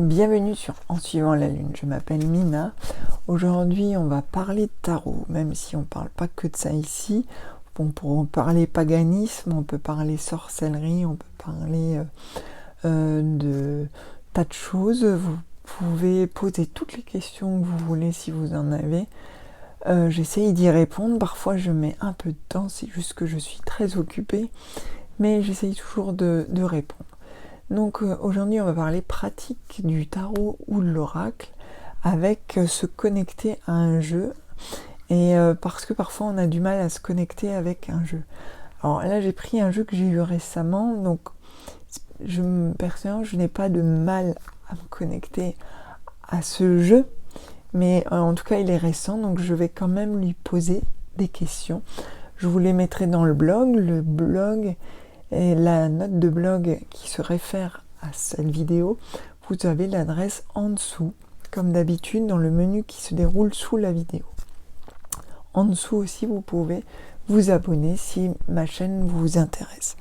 Bienvenue sur En suivant la lune, je m'appelle Mina. Aujourd'hui on va parler de tarot, même si on parle pas que de ça ici. On peut parler paganisme, on peut parler sorcellerie, on peut parler de tas de choses. Vous pouvez poser toutes les questions que vous voulez si vous en avez. J'essaye d'y répondre, parfois je mets un peu de temps, c'est juste que je suis très occupée, mais j'essaye toujours de répondre. Donc aujourd'hui on va parler pratique du tarot ou de l'oracle avec se connecter à un jeu, et parce que parfois on a du mal à se connecter avec un jeu. Alors là j'ai pris un jeu que j'ai eu récemment, donc personnellement je n'ai pas de mal à me connecter à ce jeu, mais en tout cas il est récent, donc je vais quand même lui poser des questions. Je vous les mettrai dans le blog et la note de blog qui se réfère à cette vidéo, vous avez l'adresse en dessous, comme d'habitude dans le menu qui se déroule sous la vidéo. En dessous aussi, vous pouvez vous abonner si ma chaîne vous intéresse.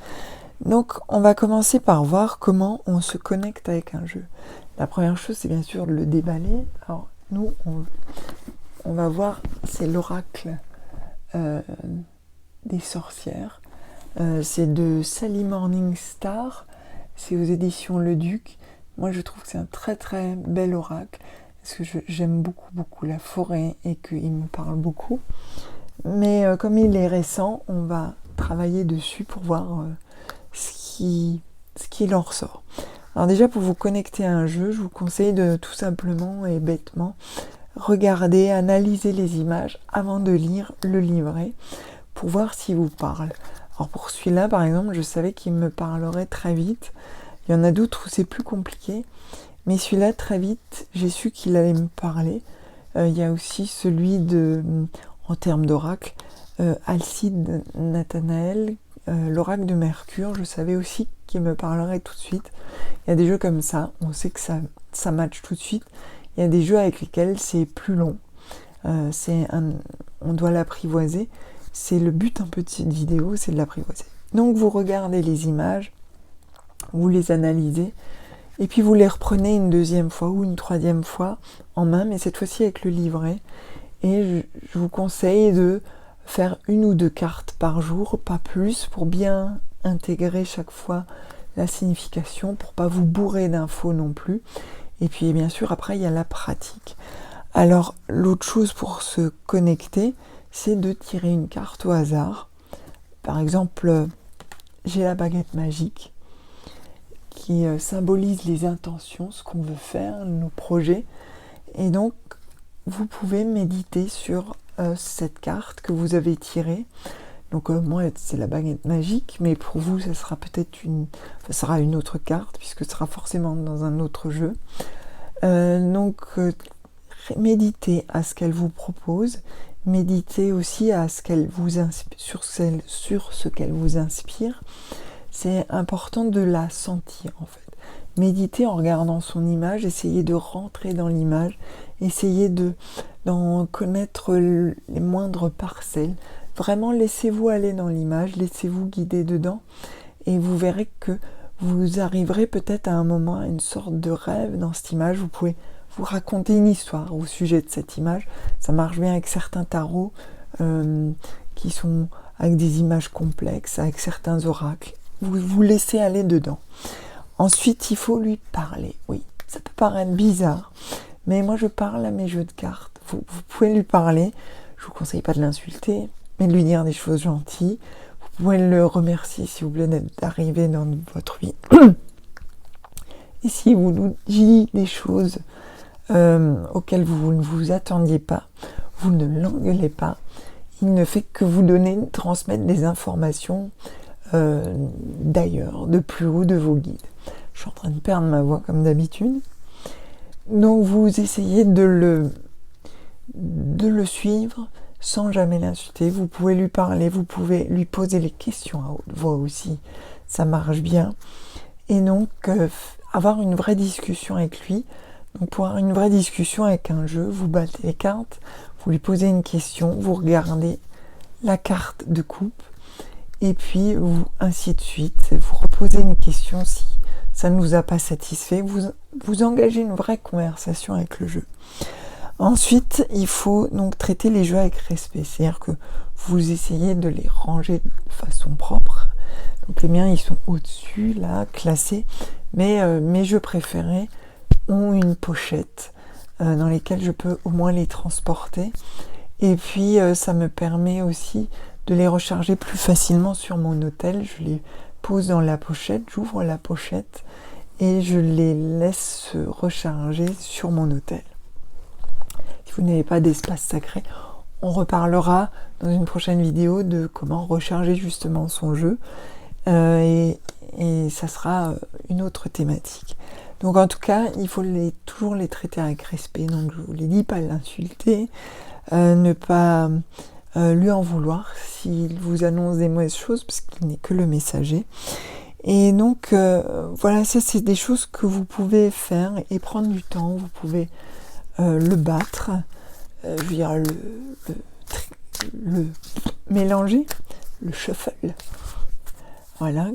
Donc, on va commencer par voir comment on se connecte avec un jeu. La première chose, c'est bien sûr de le déballer. Alors, nous, on va voir, c'est l'oracle des sorcières. C'est de Sally Morningstar, c'est aux éditions Le Duc. Moi je trouve que c'est un très très bel oracle, parce que j'aime beaucoup la forêt et qu'il me parle beaucoup. Mais comme il est récent, on va travailler dessus pour voir ce qu'il en ressort. Alors déjà, pour vous connecter à un jeu, je vous conseille de tout simplement et bêtement regarder, analyser les images avant de lire le livret pour voir s'il vous parle. Alors pour celui-là, par exemple, je savais qu'il me parlerait très vite. Il y en a d'autres où c'est plus compliqué. Mais celui-là, très vite, j'ai su qu'il allait me parler. Il y a aussi celui en termes d'oracle, Alcide Nathanaël, l'oracle de Mercure. Je savais aussi qu'il me parlerait tout de suite. Il y a des jeux comme ça, on sait que ça match tout de suite. Il y a des jeux avec lesquels c'est plus long. On doit l'apprivoiser. C'est le but un peu de cette vidéo, c'est de l'apprivoiser. Donc vous regardez les images, vous les analysez, et puis vous les reprenez une deuxième fois ou une troisième fois en main, mais cette fois-ci avec le livret. Et je vous conseille de faire 1 ou 2 cartes par jour, pas plus, pour bien intégrer chaque fois la signification, pour pas vous bourrer d'infos non plus. Et puis bien sûr, après, il y a la pratique. Alors, l'autre chose pour se connecter, c'est de tirer une carte au hasard. Par exemple, j'ai la baguette magique qui symbolise les intentions, ce qu'on veut faire, nos projets. Et donc, vous pouvez méditer sur cette carte que vous avez tirée. Donc, moi, c'est la baguette magique, mais pour vous, ça sera peut-être ça sera une autre carte, puisque ce sera forcément dans un autre jeu. Méditez à ce qu'elle vous propose. Méditez aussi à ce qu'elle vous inspire, sur ce qu'elle vous inspire. C'est important de la sentir en fait. Méditez en regardant son image, essayez de rentrer dans l'image, essayez d'en connaître les moindres parcelles. Vraiment, laissez-vous aller dans l'image, laissez-vous guider dedans, et vous verrez que vous arriverez peut-être à un moment à une sorte de rêve dans cette image. Vous pouvez vous raconter une histoire au sujet de cette image. Ça marche bien avec certains tarots qui sont avec des images complexes, avec certains oracles. Vous vous laissez aller dedans. Ensuite, il faut lui parler. Oui, ça peut paraître bizarre, mais moi je parle à mes jeux de cartes. Vous pouvez lui parler. Je vous conseille pas de l'insulter, mais de lui dire des choses gentilles. Vous pouvez le remercier s'il vous plaît d'arriver dans votre vie. Et si vous nous dites des choses auxquelles vous ne vous attendiez pas, vous ne l'engueulez pas. Il ne fait que vous transmettre des informations d'ailleurs, de plus haut de vos guides. Je suis en train de perdre ma voix comme d'habitude. Donc vous essayez de le suivre sans jamais l'insulter. Vous pouvez lui parler, vous pouvez lui poser les questions à haute voix aussi. Ça marche bien. Et donc avoir une vraie discussion avec lui. Donc pour avoir une vraie discussion avec un jeu, vous battez les cartes, vous lui posez une question, vous regardez la carte de coupe, et puis ainsi de suite. Vous reposez une question si ça ne vous a pas satisfait, vous engagez une vraie conversation avec le jeu. Ensuite, il faut donc traiter les jeux avec respect, c'est-à-dire que vous essayez de les ranger de façon propre. Donc les miens, ils sont au-dessus, là, classés, mais mes jeux préférés ont une pochette dans lesquelles je peux au moins les transporter. Et puis, ça me permet aussi de les recharger plus facilement sur mon hôtel. Je les pose dans la pochette, j'ouvre la pochette et je les laisse se recharger sur mon hôtel. Si vous n'avez pas d'espace sacré, on reparlera dans une prochaine vidéo de comment recharger justement son jeu et ça sera une autre thématique. Donc en tout cas, il faut toujours les traiter avec respect. Donc je vous l'ai dit, pas l'insulter, ne pas lui en vouloir s'il vous annonce des mauvaises choses parce qu'il n'est que le messager. Et donc voilà, ça c'est des choses que vous pouvez faire et prendre du temps. Vous pouvez le battre, je veux dire le mélanger, le shuffle. Voilà.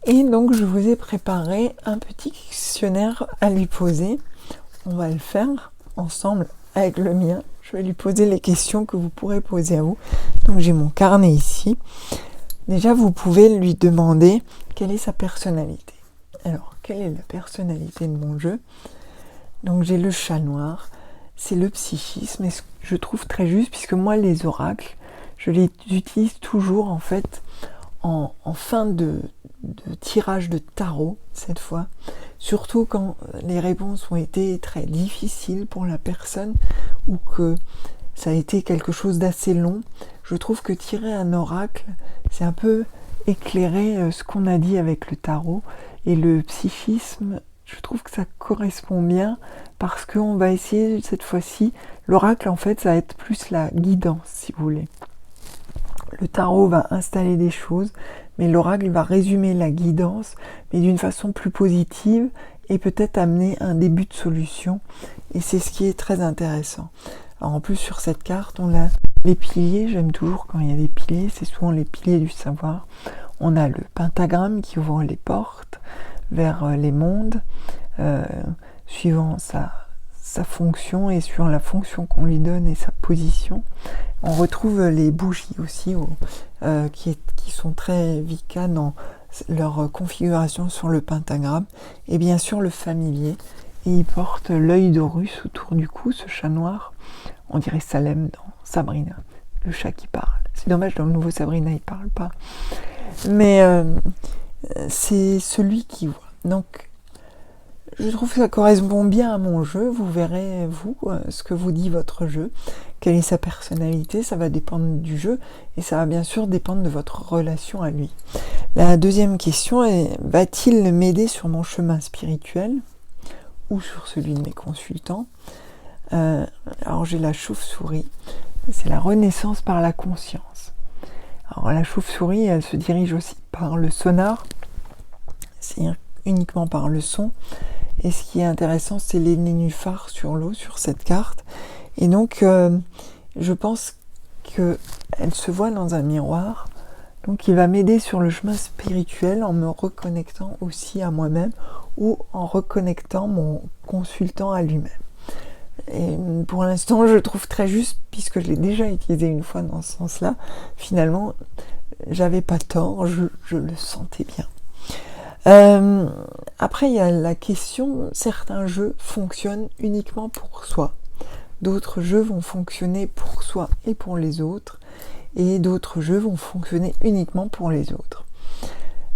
Et donc je vous ai préparé un petit questionnaire à lui poser. On va le faire ensemble avec le mien. Je vais lui poser les questions que vous pourrez poser à vous. Donc j'ai mon carnet ici. Déjà vous pouvez lui demander quelle est sa personnalité. Alors, quelle est la personnalité de mon jeu ? Donc j'ai le chat noir, c'est le psychisme, et je trouve très juste, puisque moi les oracles, je les utilise toujours en fait en fin de tirage de tarot, cette fois, surtout quand les réponses ont été très difficiles pour la personne, ou que ça a été quelque chose d'assez long. Je trouve que tirer un oracle, c'est un peu éclairer ce qu'on a dit avec le tarot, et le psychisme, je trouve que ça correspond bien parce qu'on va essayer cette fois-ci, l'oracle en fait ça va être plus la guidance si vous voulez. Le tarot va installer des choses, mais l'oracle va résumer la guidance, mais d'une façon plus positive et peut-être amener un début de solution. Et c'est ce qui est très intéressant. Alors en plus sur cette carte, on a les piliers, j'aime toujours quand il y a des piliers, c'est souvent les piliers du savoir. On a le pentagramme qui ouvre les portes vers les mondes, suivant sa fonction et suivant la fonction qu'on lui donne et sa position. On retrouve les bougies aussi, qui sont très Wicca dans leur configuration sur le pentagramme. Et bien sûr le familier. Et il porte l'œil d'Horus autour du cou, ce chat noir. On dirait Salem dans Sabrina, le chat qui parle. C'est dommage, dans le nouveau Sabrina, il parle pas. Mais c'est celui qui voit. Donc, je trouve que ça correspond bien à mon jeu. Vous verrez, vous, ce que vous dit votre jeu. Quelle est sa personnalité, ça va dépendre du jeu. Et ça va bien sûr dépendre de votre relation à lui. La deuxième question est, va-t-il m'aider sur mon chemin spirituel ou sur celui de mes consultants ? Alors j'ai la chauve-souris. C'est la renaissance par la conscience. Alors la chauve-souris, elle se dirige aussi par le sonar. C'est uniquement par le son. Et ce qui est intéressant, c'est les nénuphars sur l'eau, sur cette carte. Et donc, je pense qu'elle se voit dans un miroir. Donc, il va m'aider sur le chemin spirituel en me reconnectant aussi à moi-même ou en reconnectant mon consultant à lui-même. Et pour l'instant, je le trouve très juste, puisque je l'ai déjà utilisé une fois dans ce sens-là. Finalement, j'avais pas tort, je le sentais bien. Après, il y a la question, certains jeux fonctionnent uniquement pour soi. D'autres jeux vont fonctionner pour soi et pour les autres. Et d'autres jeux vont fonctionner uniquement pour les autres.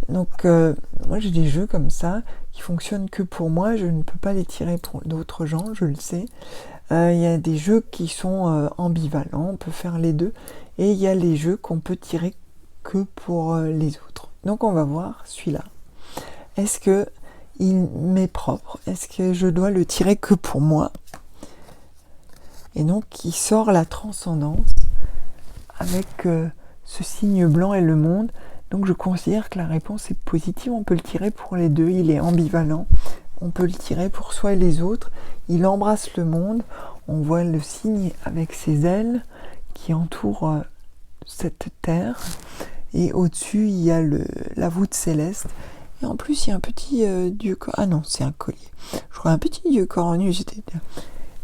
Donc, moi j'ai des jeux comme ça qui fonctionnent que pour moi. Je ne peux pas les tirer pour d'autres gens, je le sais. Il y a des jeux qui sont ambivalents, on peut faire les deux. Et il y a les jeux qu'on peut tirer que pour les autres. Donc on va voir celui-là. Est-ce que il m'est propre? Est-ce que je dois le tirer que pour moi? Et donc il sort la transcendance avec ce signe blanc et le monde. Donc je considère que la réponse est positive. On peut le tirer pour les deux. Il est ambivalent. On peut le tirer pour soi et les autres. Il embrasse le monde. On voit le signe avec ses ailes qui entourent cette terre. Et au-dessus, il y a la voûte céleste. Et en plus, il y a un petit dieu... Ah non, c'est un collier. Je crois un petit dieu cornu, j'étais bien.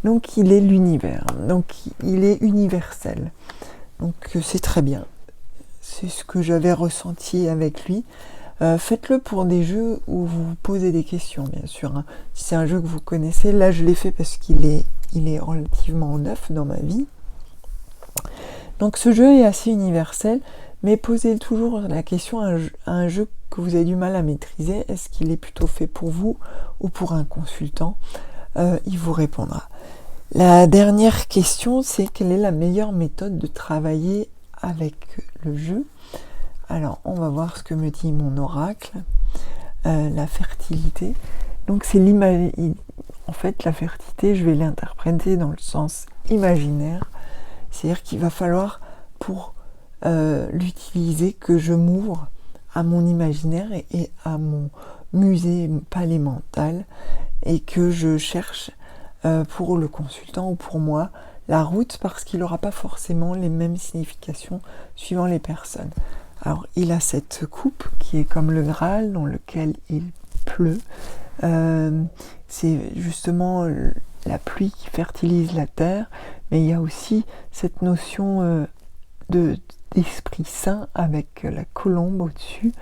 Donc, il est l'univers. Donc, il est universel. Donc, c'est très bien. C'est ce que j'avais ressenti avec lui. Faites-le pour des jeux où vous vous posez des questions, bien sûr. Hein. Si c'est un jeu que vous connaissez, là, je l'ai fait parce qu'il est relativement neuf dans ma vie. Donc, ce jeu est assez universel, mais posez toujours la question à un jeu que vous avez du mal à maîtriser. Est-ce qu'il est plutôt fait pour vous ou pour un consultant? Il vous répondra. La dernière question, c'est quelle est la meilleure méthode de travailler avec le jeu? Alors, on va voir ce que me dit mon oracle. La fertilité. Donc, c'est en fait, la fertilité, je vais l'interpréter dans le sens imaginaire. C'est-à-dire qu'il va falloir, pour l'utiliser, que je m'ouvre à mon imaginaire et à mon musée palais mental et que je cherche pour le consultant ou pour moi la route, parce qu'il n'aura pas forcément les mêmes significations suivant les personnes. Alors, il a cette coupe qui est comme le Graal dans lequel il pleut. C'est justement la pluie qui fertilise la terre, mais il y a aussi cette notion d'esprit saint avec la colombe au-dessus,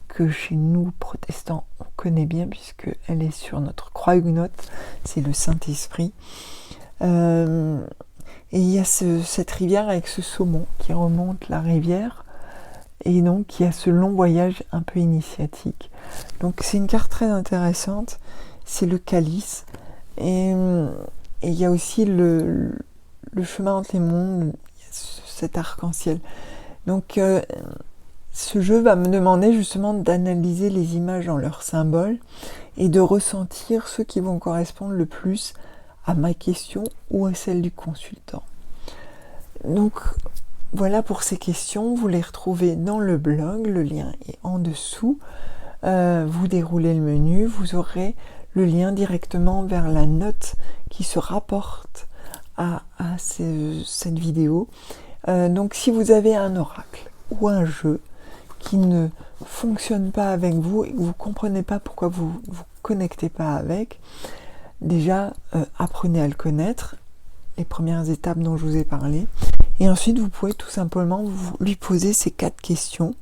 que chez nous, protestants, on connaît bien puisqu'elle est sur notre croix huguenote, c'est le Saint-Esprit. Et il y a cette rivière avec ce saumon qui remonte la rivière, et donc il y a ce long voyage un peu initiatique. Donc c'est une carte très intéressante, c'est le calice, et il y a aussi le chemin entre les mondes, cet arc-en-ciel. Donc ce jeu va me demander justement d'analyser les images dans leurs symboles et de ressentir ceux qui vont correspondre le plus à ma question ou à celle du consultant. Donc voilà pour ces questions, vous les retrouvez dans le blog, le lien est en dessous. Vous déroulez le menu, vous aurez le lien directement vers la note qui se rapporte à cette vidéo. Donc si vous avez un oracle ou un jeu qui ne fonctionne pas avec vous et que vous ne comprenez pas pourquoi vous ne vous connectez pas avec, déjà apprenez à le connaître, les premières étapes dont je vous ai parlé, et ensuite vous pouvez tout simplement lui poser ces 4 questions.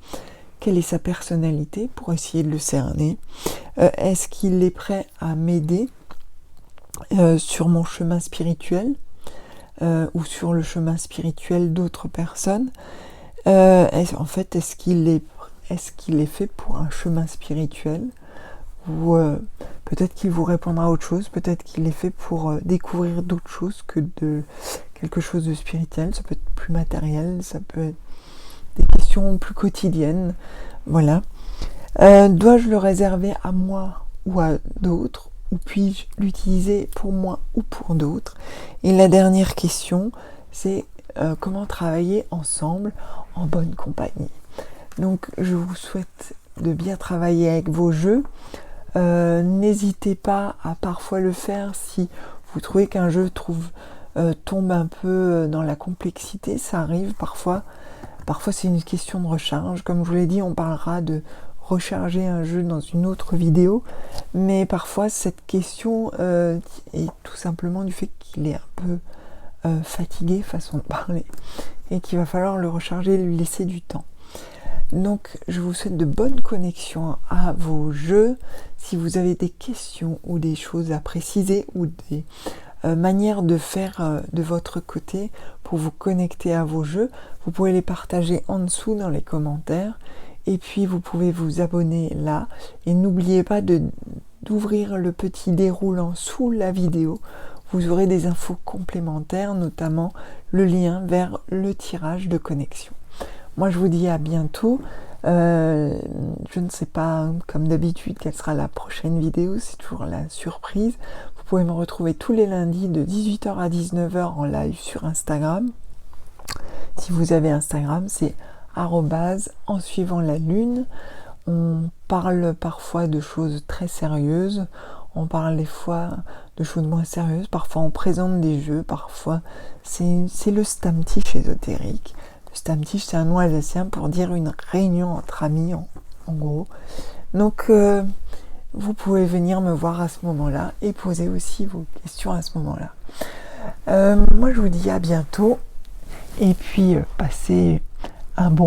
Quelle est sa personnalité pour essayer de le cerner? Est-ce qu'il est prêt à m'aider sur mon chemin spirituel ou sur le chemin spirituel d'autres personnes? En fait, est-ce qu'il est fait pour un chemin spirituel? Ou peut-être qu'il vous répondra à autre chose, peut-être qu'il est fait pour découvrir d'autres choses que de quelque chose de spirituel. Ça peut être plus matériel, ça peut être des questions plus quotidiennes. Voilà. Dois-je le réserver à moi ou à d'autres, ou puis-je l'utiliser pour moi ou pour d'autres? Et la dernière question, c'est comment travailler ensemble en bonne compagnie. Donc je vous souhaite de bien travailler avec vos jeux. N'hésitez pas à parfois le faire si vous trouvez qu'un jeu tombe un peu dans la complexité. Ça arrive parfois. Parfois c'est une question de recharge. Comme je vous l'ai dit, on parlera de recharger un jeu dans une autre vidéo. Mais parfois cette question est tout simplement du fait qu'il est un peu fatigué, façon de parler, et qu'il va falloir le recharger, lui laisser du temps. Donc je vous souhaite de bonnes connexions à vos jeux. Si vous avez des questions ou des choses à préciser ou des manières de faire de votre côté pour vous connecter à vos jeux, vous pouvez les partager en dessous dans les commentaires. Et puis vous pouvez vous abonner là. Et n'oubliez pas d'ouvrir le petit déroulant sous la vidéo. Vous aurez des infos complémentaires, notamment le lien vers le tirage de connexion. Moi, je vous dis à bientôt. Je ne sais pas, comme d'habitude, quelle sera la prochaine vidéo. C'est toujours la surprise. Vous pouvez me retrouver tous les lundis de 18h à 19h en live sur Instagram. Si vous avez Instagram, c'est @en suivant la lune. On parle parfois de choses très sérieuses. On parle des fois de choses moins sérieuses. Parfois, on présente des jeux. Parfois, c'est le Stammtisch ésotérique. Stammtisch, c'est un nom alsacien pour dire une réunion entre amis, en gros. Donc, vous pouvez venir me voir à ce moment-là et poser aussi vos questions à ce moment-là. Moi, je vous dis à bientôt et puis passez un bon